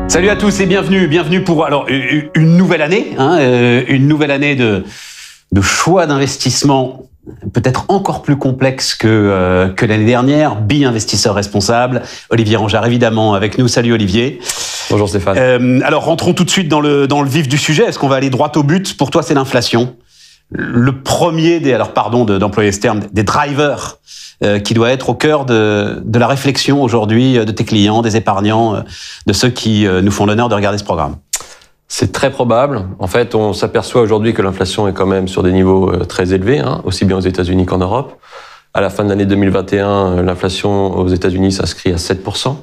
Salut à tous et bienvenue pour une nouvelle année, une nouvelle année de choix d'investissement peut-être encore plus complexe que l'année dernière. Investisseur responsable, Olivier Rangard évidemment avec nous. Salut Olivier. Bonjour Stéphane. Alors rentrons tout de suite dans le vif du sujet. Est-ce qu'on va aller droit au but? Pour toi, c'est l'inflation. Le premier d'employer ce terme, des drivers qui doit être au cœur de la réflexion aujourd'hui de tes clients, des épargnants, de ceux qui nous font l'honneur de regarder ce programme. C'est très probable. En fait, on s'aperçoit aujourd'hui que l'inflation est quand même sur des niveaux très élevés, aussi bien aux États-Unis qu'en Europe. À la fin de l'année 2021, l'inflation aux États-Unis s'inscrit à 7%.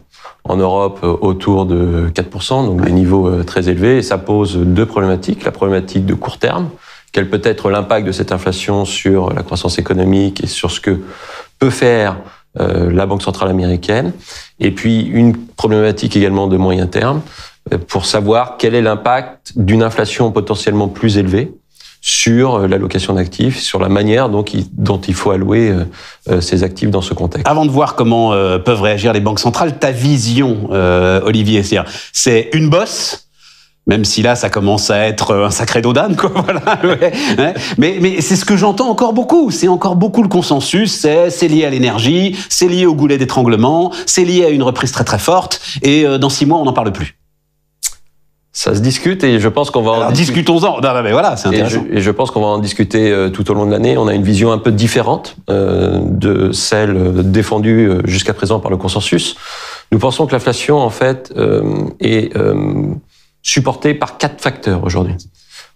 En Europe, autour de 4%, donc des niveaux très élevés. Et ça pose deux problématiques. La problématique de court terme, quel peut être l'impact de cette inflation sur la croissance économique et sur ce que peut faire la Banque centrale américaine. Et puis, une problématique également de moyen terme, pour savoir quel est l'impact d'une inflation potentiellement plus élevée sur l'allocation d'actifs, sur la manière dont il faut allouer ces actifs dans ce contexte. Avant de voir comment peuvent réagir les banques centrales, ta vision, Olivier, c'est une bosse, même si là, ça commence à être un sacré dos d'âne, quoi. Voilà. Ouais. Mais c'est ce que j'entends encore beaucoup. C'est encore beaucoup le consensus. C'est lié à l'énergie, c'est lié au goulet d'étranglement, c'est lié à une reprise très très forte. Et dans 6 mois, on n'en parle plus. Ça se discute et je pense qu'on va en discuter. Discutons-en. Non, mais voilà, c'est intéressant. Et je pense qu'on va en discuter tout au long de l'année. On a une vision un peu différente de celle défendue jusqu'à présent par le consensus. Nous pensons que l'inflation, en fait, est supportée par 4 facteurs aujourd'hui.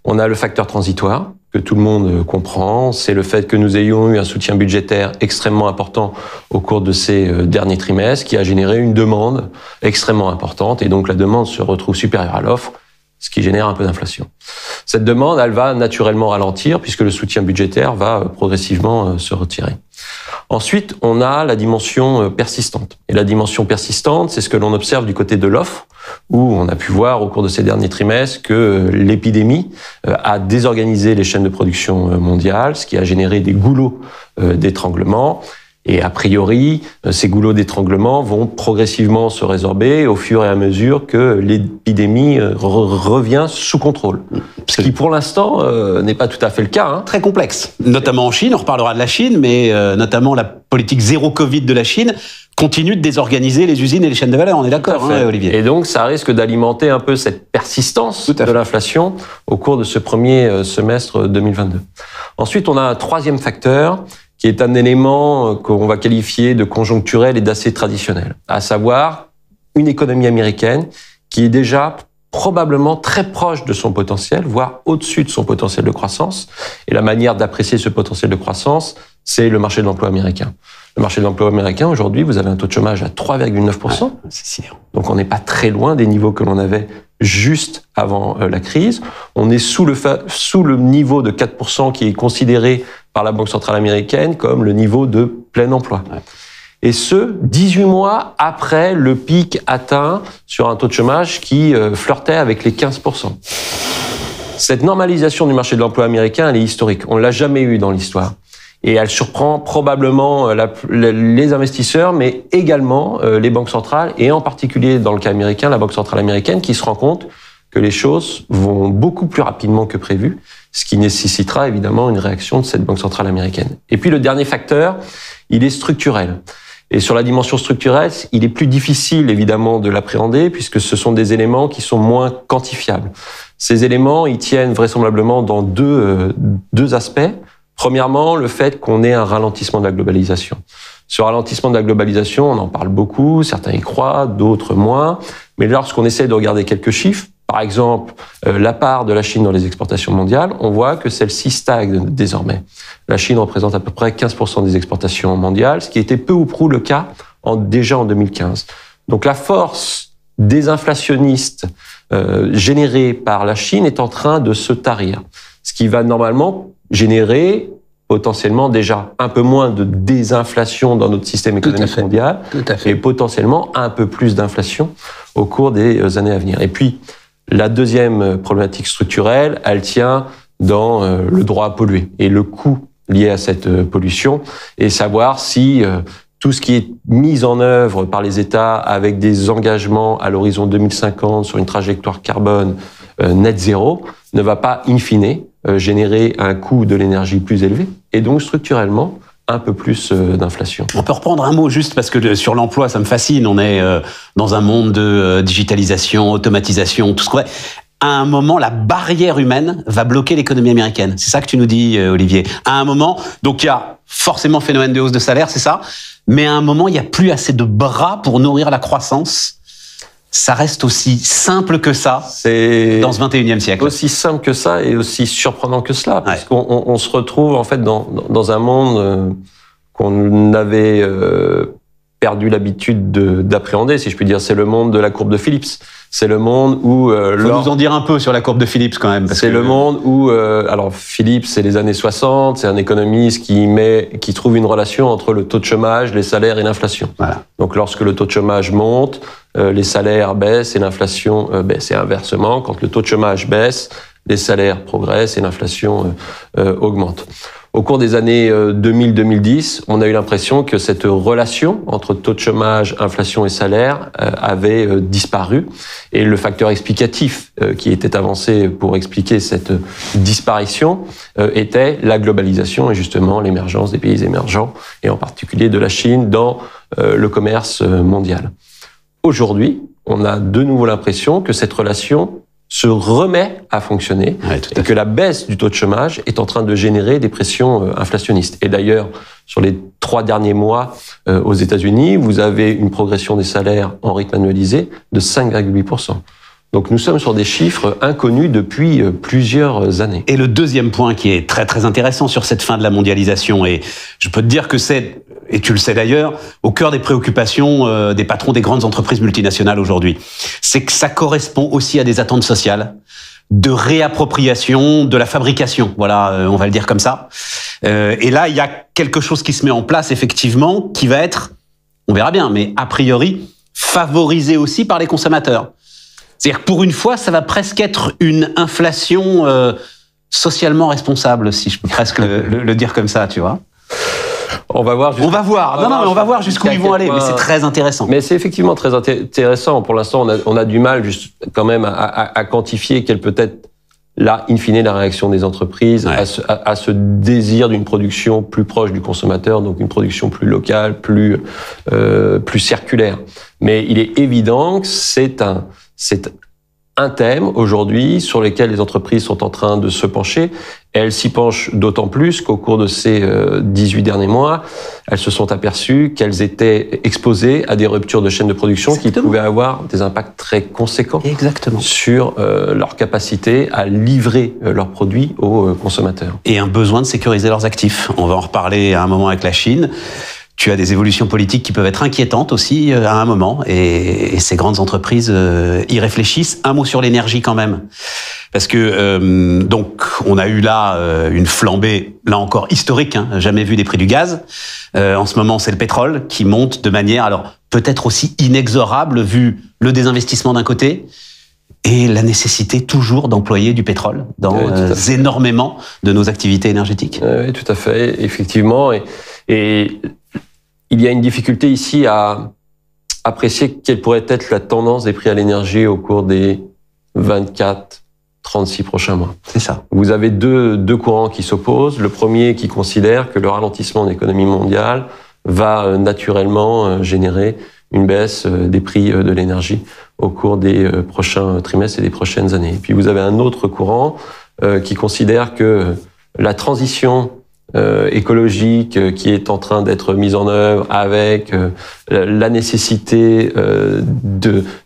On a le facteur transitoire, que tout le monde comprend. C'est le fait que nous ayons eu un soutien budgétaire extrêmement important au cours de ces derniers trimestres, qui a généré une demande extrêmement importante. Et donc, la demande se retrouve supérieure à l'offre, ce qui génère un peu d'inflation. Cette demande, elle va naturellement ralentir, puisque le soutien budgétaire va progressivement se retirer. Ensuite, on a la dimension persistante. Et la dimension persistante, c'est ce que l'on observe du côté de l'offre, où on a pu voir au cours de ces derniers trimestres que l'épidémie a désorganisé les chaînes de production mondiales, ce qui a généré des goulots d'étranglement. Et a priori, ces goulots d'étranglement vont progressivement se résorber au fur et à mesure que l'épidémie revient sous contrôle. Ce qui, pour l'instant, n'est pas tout à fait le cas. Très complexe. Notamment en Chine, on reparlera de la Chine, mais notamment la politique zéro Covid de la Chine continue de désorganiser les usines et les chaînes de valeur. On est d'accord, Olivier? Et donc, ça risque d'alimenter un peu cette persistance de l'inflation au cours de ce premier semestre 2022. Ensuite, on a un troisième facteur qui est un élément qu'on va qualifier de conjoncturel et d'assez traditionnel, à savoir une économie américaine qui est déjà probablement très proche de son potentiel, voire au-dessus de son potentiel de croissance. Et la manière d'apprécier ce potentiel de croissance, c'est le marché de l'emploi américain. Le marché de l'emploi américain, aujourd'hui, vous avez un taux de chômage à 3,9%. Ouais, c'est sûr. Donc on n'est pas très loin des niveaux que l'on avait juste avant la crise. On est sous le niveau de 4% qui est considéré par la Banque centrale américaine comme le niveau de plein emploi. Ouais. Et ce, 18 mois après le pic atteint sur un taux de chômage qui flirtait avec les 15%. Cette normalisation du marché de l'emploi américain, elle est historique. On ne l'a jamais eu dans l'histoire. Et elle surprend probablement les investisseurs, mais également les banques centrales, et en particulier dans le cas américain, la Banque centrale américaine, qui se rend compte que les choses vont beaucoup plus rapidement que prévu, ce qui nécessitera évidemment une réaction de cette Banque centrale américaine. Et puis le dernier facteur, il est structurel. Et sur la dimension structurelle, il est plus difficile évidemment de l'appréhender, puisque ce sont des éléments qui sont moins quantifiables. Ces éléments, ils tiennent vraisemblablement dans deux aspects. Premièrement, le fait qu'on ait un ralentissement de la globalisation. Ce ralentissement de la globalisation, on en parle beaucoup, certains y croient, d'autres moins. Mais lorsqu'on essaie de regarder quelques chiffres, par exemple, la part de la Chine dans les exportations mondiales, on voit que celle-ci stagne désormais. La Chine représente à peu près 15% des exportations mondiales, ce qui était peu ou prou le cas déjà en 2015. Donc la force désinflationniste générée par la Chine est en train de se tarir, ce qui va normalement générer potentiellement déjà un peu moins de désinflation dans notre système économique mondial et potentiellement un peu plus d'inflation au cours des années à venir. Et puis, la deuxième problématique structurelle, elle tient dans le droit à polluer et le coût lié à cette pollution, et savoir si tout ce qui est mis en œuvre par les États avec des engagements à l'horizon 2050 sur une trajectoire carbone net zéro ne va pas, in fine, générer un coût de l'énergie plus élevé et donc structurellement un peu plus d'inflation. On peut reprendre un mot juste parce que sur l'emploi, ça me fascine. On est dans un monde de digitalisation, automatisation, tout ce qu'on veut. À un moment, la barrière humaine va bloquer l'économie américaine. C'est ça que tu nous dis, Olivier. À un moment, donc il y a forcément phénomène de hausse de salaire, c'est ça. Mais à un moment, il n'y a plus assez de bras pour nourrir la croissance. Ça reste aussi simple que ça dans ce 21e siècle. Aussi simple que ça et aussi surprenant que cela. Parce qu'on se retrouve en fait dans un monde qu'on avait perdu l'habitude d'appréhender, si je puis dire. C'est le monde de la courbe de Phillips. C'est le monde où... Faut nous en dire un peu sur la courbe de Phillips quand même. C'est le monde où... alors Phillips, c'est les années 60, c'est un économiste qui trouve une relation entre le taux de chômage, les salaires et l'inflation. Voilà. Donc lorsque le taux de chômage monte, les salaires baissent et l'inflation baisse. Et inversement, quand le taux de chômage baisse, les salaires progressent et l'inflation augmente. Au cours des années 2000-2010, on a eu l'impression que cette relation entre taux de chômage, inflation et salaire avait disparu. Et le facteur explicatif qui était avancé pour expliquer cette disparition était la globalisation et justement l'émergence des pays émergents, et en particulier de la Chine, dans le commerce mondial. Aujourd'hui, on a de nouveau l'impression que cette relation se remet à fonctionner et que la baisse du taux de chômage est en train de générer des pressions inflationnistes. Et d'ailleurs, sur les 3 derniers mois aux États-Unis, vous avez une progression des salaires en rythme annualisé de 5,8%. Donc nous sommes sur des chiffres inconnus depuis plusieurs années. Et le deuxième point qui est très très intéressant sur cette fin de la mondialisation, et je peux te dire que c'est, et tu le sais d'ailleurs, au cœur des préoccupations des patrons des grandes entreprises multinationales aujourd'hui, c'est que ça correspond aussi à des attentes sociales, de réappropriation de la fabrication, voilà, on va le dire comme ça. Et là, il y a quelque chose qui se met en place effectivement, qui va être, on verra bien, mais a priori, favorisé aussi par les consommateurs. C'est-à-dire que pour une fois, ça va presque être une inflation socialement responsable, si je peux presque le dire comme ça, tu vois. On va voir. On va voir jusqu'où ils vont aller, mais c'est très intéressant. Mais c'est effectivement très intéressant. Pour l'instant, on a du mal juste quand même à quantifier quelle peut être là, in fine, la réaction des entreprises à ce désir d'une production plus proche du consommateur, donc une production plus locale, plus circulaire. Mais il est évident que c'est un thème aujourd'hui sur lequel les entreprises sont en train de se pencher. Et elles s'y penchent d'autant plus qu'au cours de ces 18 derniers mois, elles se sont aperçues qu'elles étaient exposées à des ruptures de chaînes de production qui pouvaient avoir des impacts très conséquents sur leur capacité à livrer leurs produits aux consommateurs. Et un besoin de sécuriser leurs actifs. On va en reparler à un moment avec la Chine. Tu as des évolutions politiques qui peuvent être inquiétantes aussi à un moment, et ces grandes entreprises y réfléchissent. Un mot sur l'énergie quand même, parce que donc on a eu là une flambée, là encore historique, jamais vu des prix du gaz. En ce moment, c'est le pétrole qui monte de manière, alors peut-être aussi inexorable vu le désinvestissement d'un côté et la nécessité toujours d'employer du pétrole dans énormément de nos activités énergétiques. Oui, tout à fait, effectivement, et il y a une difficulté ici à apprécier quelle pourrait être la tendance des prix à l'énergie au cours des 24-36 prochains mois. C'est ça. Vous avez deux courants qui s'opposent. Le premier qui considère que le ralentissement de l'économie mondiale va naturellement générer une baisse des prix de l'énergie au cours des prochains trimestres et des prochaines années. Et puis vous avez un autre courant qui considère que la transition écologique qui est en train d'être mise en œuvre avec la nécessité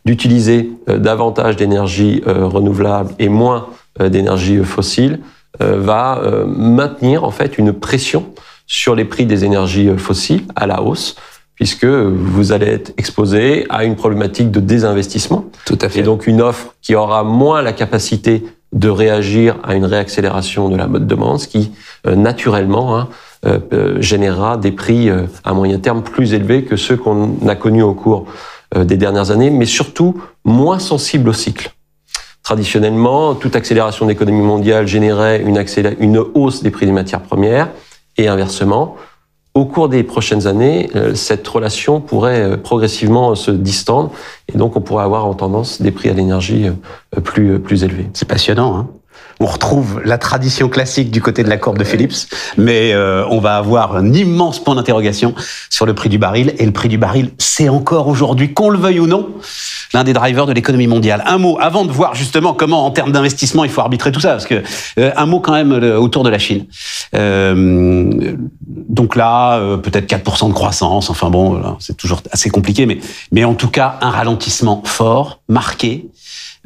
d'utiliser davantage d'énergie renouvelable et moins d'énergie fossile va maintenir en fait une pression sur les prix des énergies fossiles à la hausse, puisque vous allez être exposé à une problématique de désinvestissement. Tout à fait. Et donc une offre qui aura moins la capacité de réagir à une réaccélération de la demande, ce qui naturellement générera des prix à moyen terme plus élevés que ceux qu'on a connus au cours des dernières années, mais surtout moins sensibles au cycle. Traditionnellement, toute accélération de l'économie mondiale générait une hausse des prix des matières premières, et inversement, au cours des prochaines années, cette relation pourrait progressivement se distendre et donc on pourrait avoir en tendance des prix à l'énergie plus élevés. C'est passionnant, hein. On retrouve la tradition classique du côté de la courbe de Phillips, mais on va avoir un immense point d'interrogation sur le prix du baril. Et le prix du baril, c'est encore aujourd'hui, qu'on le veuille ou non, l'un des drivers de l'économie mondiale. Un mot, avant de voir justement comment, en termes d'investissement, il faut arbitrer tout ça, parce que un mot quand même autour de la Chine. Donc là, peut-être 4% de croissance, enfin bon, là, c'est toujours assez compliqué, mais en tout cas, un ralentissement fort, marqué.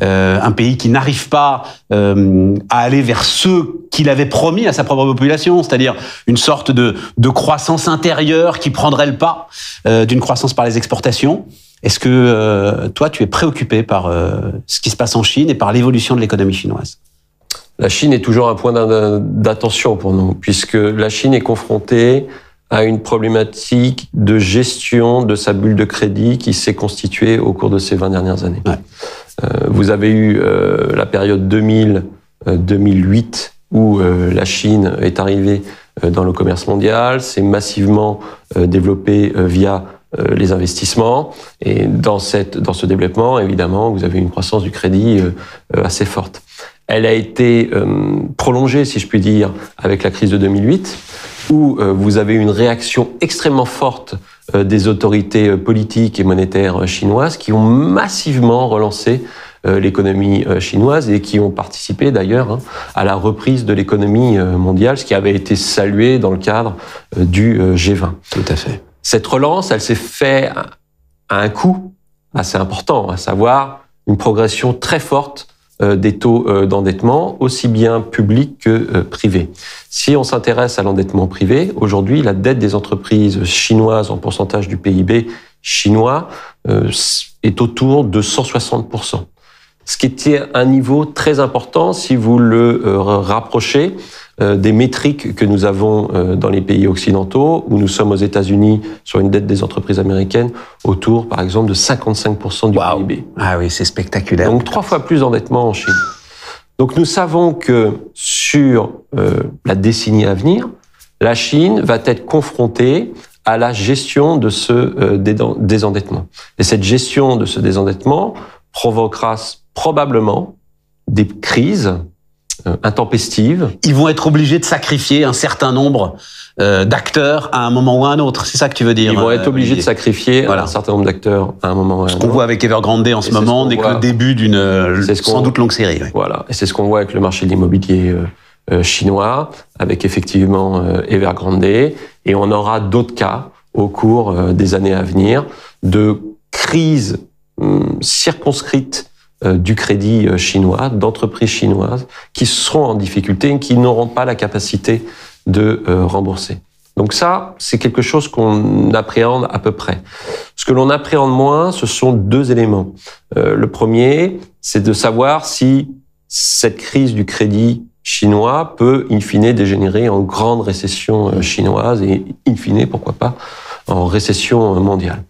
Un pays qui n'arrive pas à aller vers ce qu'il avait promis à sa propre population, c'est-à-dire une sorte de croissance intérieure qui prendrait le pas d'une croissance par les exportations. Est-ce que toi, tu es préoccupé par ce qui se passe en Chine et par l'évolution de l'économie chinoise ? La Chine est toujours un point d'attention pour nous, puisque la Chine est confrontée à une problématique de gestion de sa bulle de crédit qui s'est constituée au cours de ces 20 dernières années. Ouais. Vous avez eu la période 2000-2008 où la Chine est arrivée dans le commerce mondial, s'est massivement développée via les investissements. Et dans ce développement, évidemment, vous avez une croissance du crédit assez forte. Elle a été prolongée, si je puis dire, avec la crise de 2008, où vous avez une réaction extrêmement forte des autorités politiques et monétaires chinoises qui ont massivement relancé l'économie chinoise et qui ont participé d'ailleurs à la reprise de l'économie mondiale, ce qui avait été salué dans le cadre du G20. Tout à fait. Cette relance, elle s'est faite à un coût assez important, à savoir une progression très forte des taux d'endettement, aussi bien public que privé. Si on s'intéresse à l'endettement privé, aujourd'hui, la dette des entreprises chinoises en pourcentage du PIB chinois est autour de 160%. Ce qui était un niveau très important si vous le rapprochez des métriques que nous avons dans les pays occidentaux, où nous sommes aux États-Unis sur une dette des entreprises américaines autour, par exemple, de 55% du PIB. Ah oui, c'est spectaculaire. Donc 3 fois plus d'endettement en Chine. Donc nous savons que sur la décennie à venir, la Chine va être confrontée à la gestion de ce désendettement. Et cette gestion de ce désendettement provoquera probablement des crises intempestives. Ils vont être obligés de sacrifier un certain nombre d'acteurs à un moment ou à un autre. C'est ça que tu veux dire? Ils vont être obligés de sacrifier un certain nombre d'acteurs à un moment ou à un autre. Ce qu'on voit avec Evergrande en ce moment n'est que le début d'une sans doute longue série. Oui. Voilà. Et c'est ce qu'on voit avec le marché de l'immobilier chinois, avec effectivement Evergrande. Et on aura d'autres cas au cours des années à venir de crises circonscrites du crédit chinois, d'entreprises chinoises qui seront en difficulté et qui n'auront pas la capacité de rembourser. Donc ça, c'est quelque chose qu'on appréhende à peu près. Ce que l'on appréhende moins, ce sont 2 éléments. Le premier, c'est de savoir si cette crise du crédit chinois peut, in fine, dégénérer en grande récession chinoise et, in fine, pourquoi pas, en récession mondiale.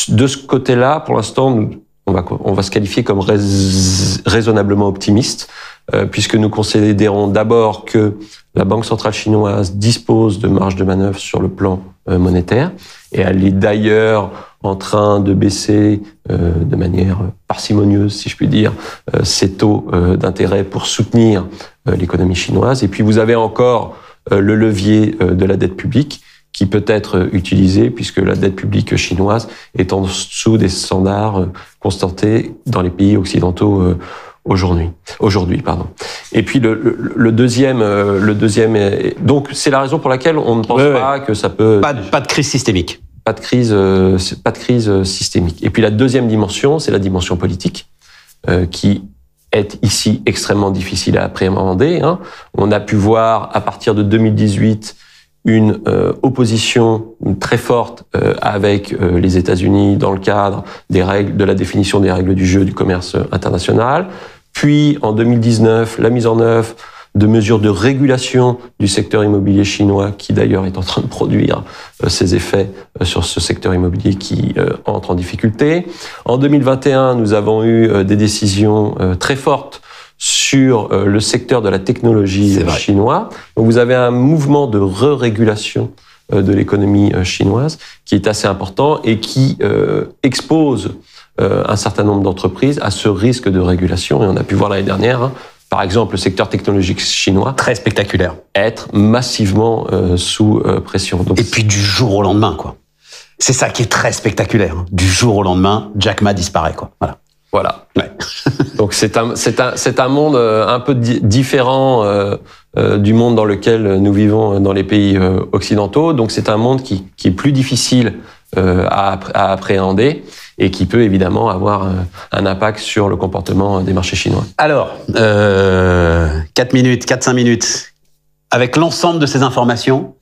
De ce côté-là, pour l'instant, on va se qualifier comme raisonnablement optimiste, puisque nous considérons d'abord que la Banque centrale chinoise dispose de marge de manœuvre sur le plan monétaire, et elle est d'ailleurs en train de baisser de manière parcimonieuse, si je puis dire, ses taux d'intérêt pour soutenir l'économie chinoise. Et puis vous avez encore le levier de la dette publique, qui peut être utilisé puisque la dette publique chinoise est en dessous des standards constatés dans les pays occidentaux aujourd'hui. Et puis le deuxième, donc c'est la raison pour laquelle on ne pense pas que ça peut pas de crise systémique. Pas de crise systémique. Et puis la deuxième dimension, c'est la dimension politique qui est ici extrêmement difficile à appréhender. On a pu voir à partir de 2018 une opposition très forte avec les États-Unis dans le cadre des règles, de la définition des règles du jeu du commerce international. Puis, en 2019, la mise en œuvre de mesures de régulation du secteur immobilier chinois, qui d'ailleurs est en train de produire ses effets sur ce secteur immobilier qui entre en difficulté. En 2021, nous avons eu des décisions très fortes sur le secteur de la technologie chinois. Donc vous avez un mouvement de re-régulation de l'économie chinoise, qui est assez important et qui expose un certain nombre d'entreprises à ce risque de régulation. Et on a pu voir l'année dernière, par exemple, le secteur technologique chinois, très spectaculaire, être massivement sous pression. Donc, et puis du jour au lendemain, quoi. C'est ça qui est très spectaculaire. Du jour au lendemain, Jack Ma disparaît, quoi. Voilà. Ouais. Donc c'est un monde un peu différent du monde dans lequel nous vivons dans les pays occidentaux. Donc c'est un monde qui est plus difficile à appréhender et qui peut évidemment avoir un impact sur le comportement des marchés chinois. Alors, 4-5 minutes. Avec l'ensemble de ces informations,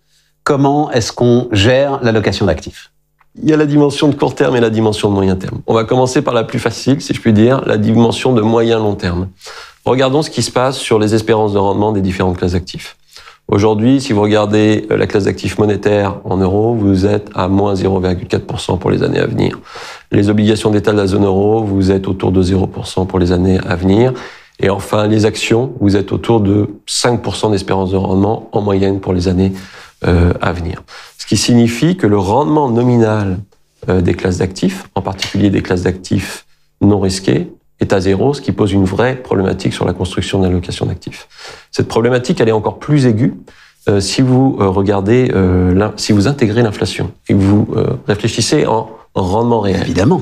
comment est-ce qu'on gère l'allocation d'actifs ? Il y a la dimension de court terme et la dimension de moyen terme. On va commencer par la plus facile, si je puis dire, la dimension de moyen-long terme. Regardons ce qui se passe sur les espérances de rendement des différentes classes d'actifs. Aujourd'hui, si vous regardez la classe d'actifs monétaires en euros, vous êtes à moins 0,4% pour les années à venir. Les obligations d'État de la zone euro, vous êtes autour de 0% pour les années à venir. Et enfin, les actions, vous êtes autour de 5% d'espérance de rendement en moyenne pour les années à venir. Ce qui signifie que le rendement nominal des classes d'actifs, en particulier des classes d'actifs non risquées, est à zéro, ce qui pose une vraie problématique sur la construction de l'allocation d'actifs. Cette problématique, elle est encore plus aiguë si vous regardez, si vous intégrez l'inflation et que vous réfléchissez en rendement réel. Évidemment.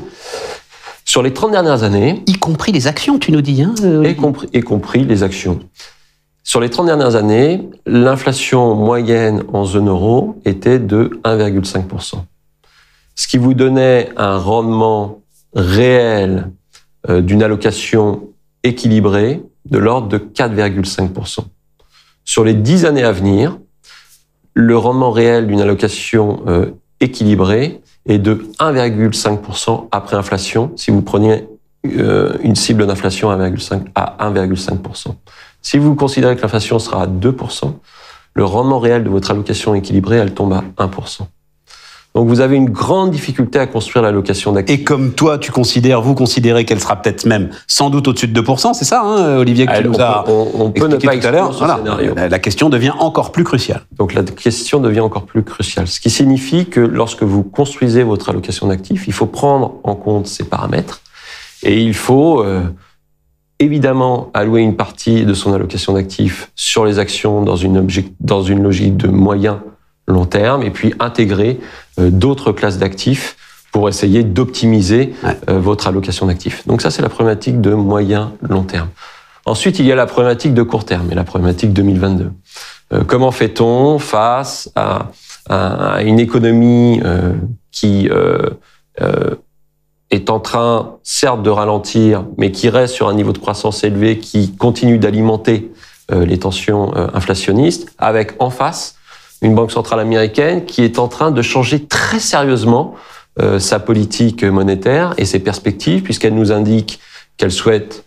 Sur les 30 dernières années... Y compris les actions, tu nous dis, hein y compris les actions. Sur les 30 dernières années, l'inflation moyenne en zone euro était de 1,5%. Ce qui vous donnait un rendement réel d'une allocation équilibrée de l'ordre de 4,5%. Sur les 10 années à venir, le rendement réel d'une allocation équilibrée est de 1,5% après inflation, si vous preniez une cible d'inflation à 1,5%. Si vous considérez que l'inflation sera à 2%, le rendement réel de votre allocation équilibrée, elle tombe à 1%. Donc vous avez une grande difficulté à construire l'allocation d'actifs. Et comme toi, vous considérez qu'elle sera peut-être même sans doute au-dessus de 2%, c'est ça, hein, Olivier, que tu nous as on peut ne pas tout à l'heure. Voilà. Scénario. La question devient encore plus cruciale. Donc la question devient encore plus cruciale. Ce qui signifie que lorsque vous construisez votre allocation d'actifs, il faut prendre en compte ces paramètres et il faut évidemment allouer une partie de son allocation d'actifs sur les actions dans une logique de moyen long terme et puis intégrer d'autres classes d'actifs pour essayer d'optimiser votre allocation d'actifs. Donc ça, c'est la problématique de moyen long terme. Ensuite, il y a la problématique de court terme et la problématique 2022. Comment fait-on face à une économie qui est en train, certes, de ralentir, mais qui reste sur un niveau de croissance élevé, qui continue d'alimenter les tensions inflationnistes, avec en face une banque centrale américaine qui est en train de changer très sérieusement sa politique monétaire et ses perspectives, puisqu'elle nous indique qu'elle souhaite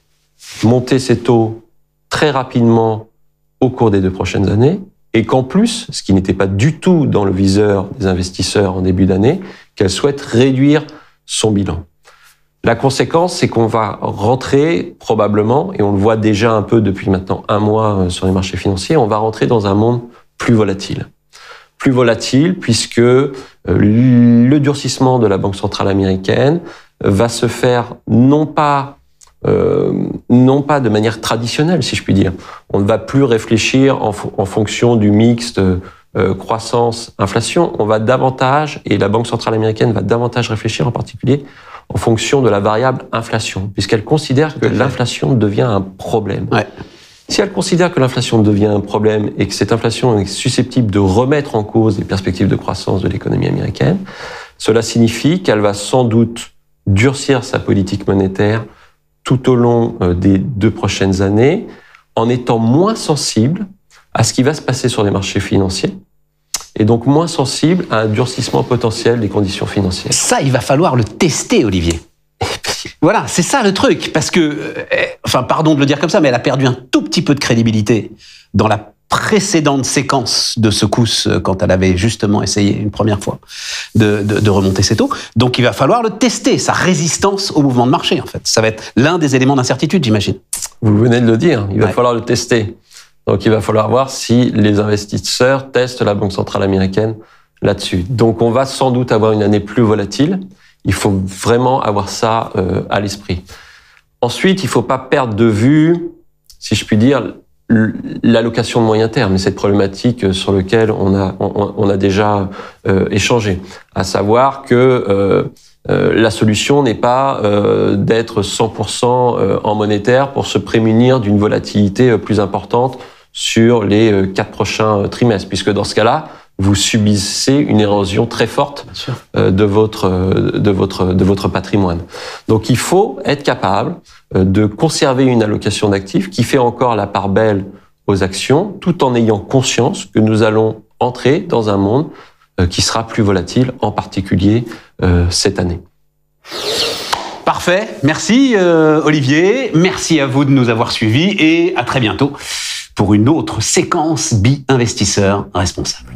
monter ses taux très rapidement au cours des 2 prochaines années, et qu'en plus, ce qui n'était pas du tout dans le viseur des investisseurs en début d'année, qu'elle souhaite réduire son bilan. La conséquence, c'est qu'on va rentrer probablement, et on le voit déjà un peu depuis maintenant 1 mois sur les marchés financiers, on va rentrer dans un monde plus volatile. Plus volatile puisque le durcissement de la Banque centrale américaine va se faire non pas de manière traditionnelle, si je puis dire. On ne va plus réfléchir en fonction du mixte croissance-inflation. On va davantage, et la Banque centrale américaine va davantage réfléchir en particulier en fonction de la variable inflation, puisqu'elle considère que l'inflation devient un problème. Ouais. Si elle considère que l'inflation devient un problème et que cette inflation est susceptible de remettre en cause les perspectives de croissance de l'économie américaine, cela signifie qu'elle va sans doute durcir sa politique monétaire tout au long des 2 prochaines années, en étant moins sensible à ce qui va se passer sur les marchés financiers, et donc moins sensible à un durcissement potentiel des conditions financières. Ça, il va falloir le tester, Olivier. Voilà, c'est ça le truc, parce que, enfin, pardon de le dire comme ça, mais elle a perdu un tout petit peu de crédibilité dans la précédente séquence de secousses quand elle avait justement essayé une première fois de remonter ses taux. Donc il va falloir le tester, sa résistance au mouvement de marché, en fait. Ça va être l'un des éléments d'incertitude, j'imagine. Vous venez de le dire, il va falloir le tester. Donc il va falloir voir si les investisseurs testent la Banque centrale américaine là-dessus. Donc on va sans doute avoir une année plus volatile. Il faut vraiment avoir ça à l'esprit. Ensuite, il ne faut pas perdre de vue, si je puis dire, l'allocation de moyen terme, et cette problématique sur laquelle on a déjà échangé, à savoir que la solution n'est pas d'être 100% en monétaire pour se prémunir d'une volatilité plus importante sur les 4 prochains trimestres, puisque dans ce cas-là, vous subissez une érosion très forte de votre patrimoine. Donc il faut être capable de conserver une allocation d'actifs qui fait encore la part belle aux actions, tout en ayant conscience que nous allons entrer dans un monde qui sera plus volatile, en particulier cette année. Parfait, merci Olivier, merci à vous de nous avoir suivis et à très bientôt pour une autre séquence Bi Investisseur Responsable.